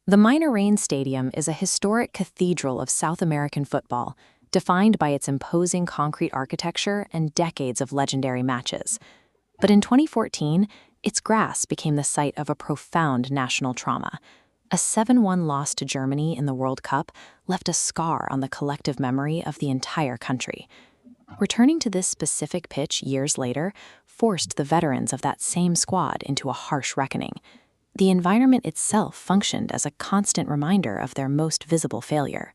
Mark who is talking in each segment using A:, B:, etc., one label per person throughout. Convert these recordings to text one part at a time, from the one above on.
A: The Mineirão Stadium is a historic cathedral of South American football, defined by its imposing concrete architecture and decades of legendary matches. But in 2014, its grass became the site of a profound national trauma. A 7-1 loss to Germany in the World Cup left a scar on the collective memory of the entire country. Returning to this specific pitch years later forced the veterans of that same squad into a harsh reckoning. The environment itself functioned as a constant reminder of their most visible failure.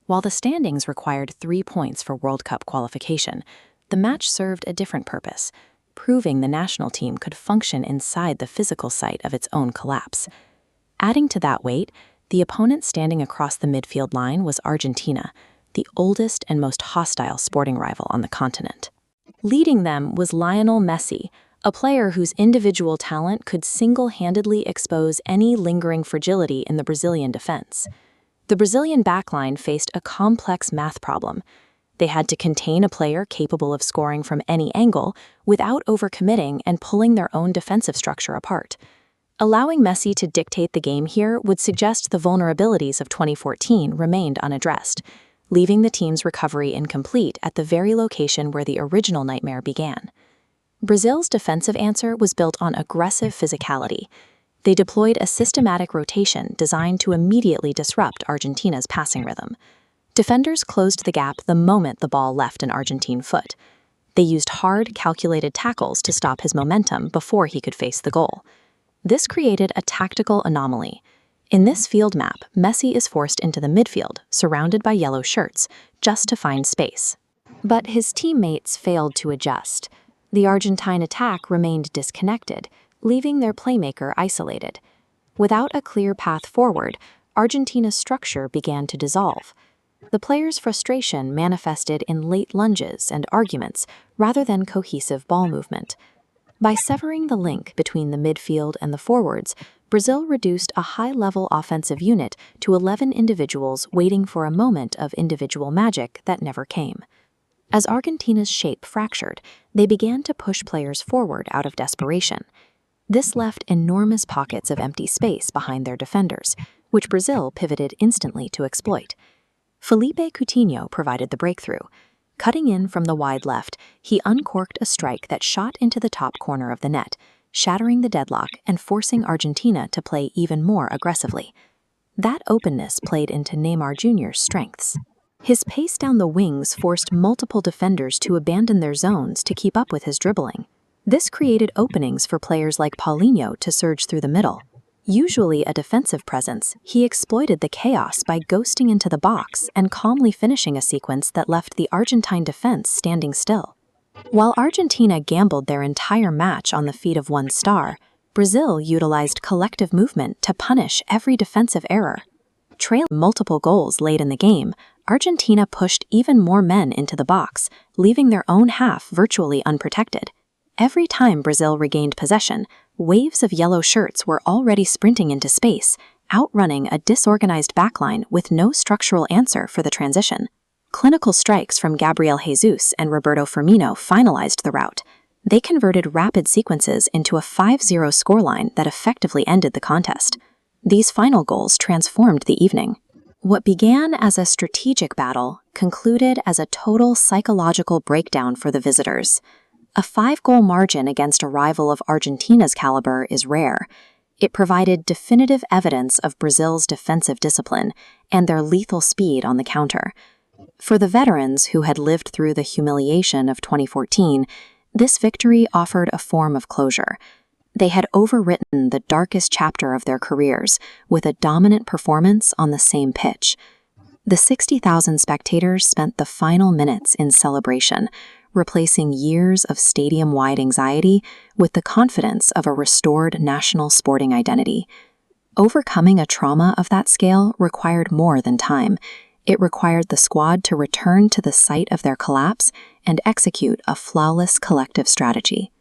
A: While the standings required 3 points for World Cup qualification, the match served a different purpose, proving the national team could function inside the physical site of its own collapse. Adding to that weight, the opponent standing across the midfield line was Argentina, the oldest and most hostile sporting rival on the continent. Leading them was Lionel Messi, a player whose individual talent could single-handedly expose any lingering fragility in the Brazilian defense. The Brazilian backline faced a complex math problem. They had to contain a player capable of scoring from any angle without overcommitting and pulling their own defensive structure apart. Allowing Messi to dictate the game here would suggest the vulnerabilities of 2014 remained unaddressed, leaving the team's recovery incomplete at the very location where the original nightmare began. Brazil's defensive answer was built on aggressive physicality. They deployed a systematic rotation designed to immediately disrupt Argentina's passing rhythm. Defenders closed the gap the moment the ball left an Argentine foot. They used hard, calculated tackles to stop his momentum before he could face the goal. This created a tactical anomaly. In this field map, Messi is forced into the midfield, surrounded by yellow shirts, just to find space. But his teammates failed to adjust. The Argentine attack remained disconnected, leaving their playmaker isolated. Without a clear path forward, Argentina's structure began to dissolve. The players' frustration manifested in late lunges and arguments rather than cohesive ball movement. By severing the link between the midfield and the forwards, Brazil reduced a high-level offensive unit to 11 individuals waiting for a moment of individual magic that never came. As Argentina's shape fractured, they began to push players forward out of desperation. This left enormous pockets of empty space behind their defenders, which Brazil pivoted instantly to exploit. Felipe Coutinho provided the breakthrough. Cutting in from the wide left, he uncorked a strike that shot into the top corner of the net, shattering the deadlock and forcing Argentina to play even more aggressively. That openness played into Neymar Jr.'s strengths. His pace down the wings forced multiple defenders to abandon their zones to keep up with his dribbling. This created openings for players like Paulinho to surge through the middle. Usually a defensive presence, he exploited the chaos by ghosting into the box and calmly finishing a sequence that left the Argentine defense standing still. While Argentina gambled their entire match on the feet of one star, Brazil utilized collective movement to punish every defensive error. Trailing multiple goals late in the game, Argentina pushed even more men into the box, leaving their own half virtually unprotected. Every time Brazil regained possession, waves of yellow shirts were already sprinting into space, outrunning a disorganized backline with no structural answer for the transition. Clinical strikes from Gabriel Jesus and Roberto Firmino finalized the rout. They converted rapid sequences into a 5-0 scoreline that effectively ended the contest. These final goals transformed the evening. What began as a strategic battle concluded as a total psychological breakdown for the visitors. A 5-goal margin against a rival of Argentina's caliber is rare. It provided definitive evidence of Brazil's defensive discipline and their lethal speed on the counter. For the veterans who had lived through the humiliation of 2014, this victory offered a form of closure. They had overwritten the darkest chapter of their careers with a dominant performance on the same pitch. The 60,000 spectators spent the final minutes in celebration, replacing years of stadium-wide anxiety with the confidence of a restored national sporting identity. Overcoming a trauma of that scale required more than time. It required the squad to return to the site of their collapse and execute a flawless collective strategy.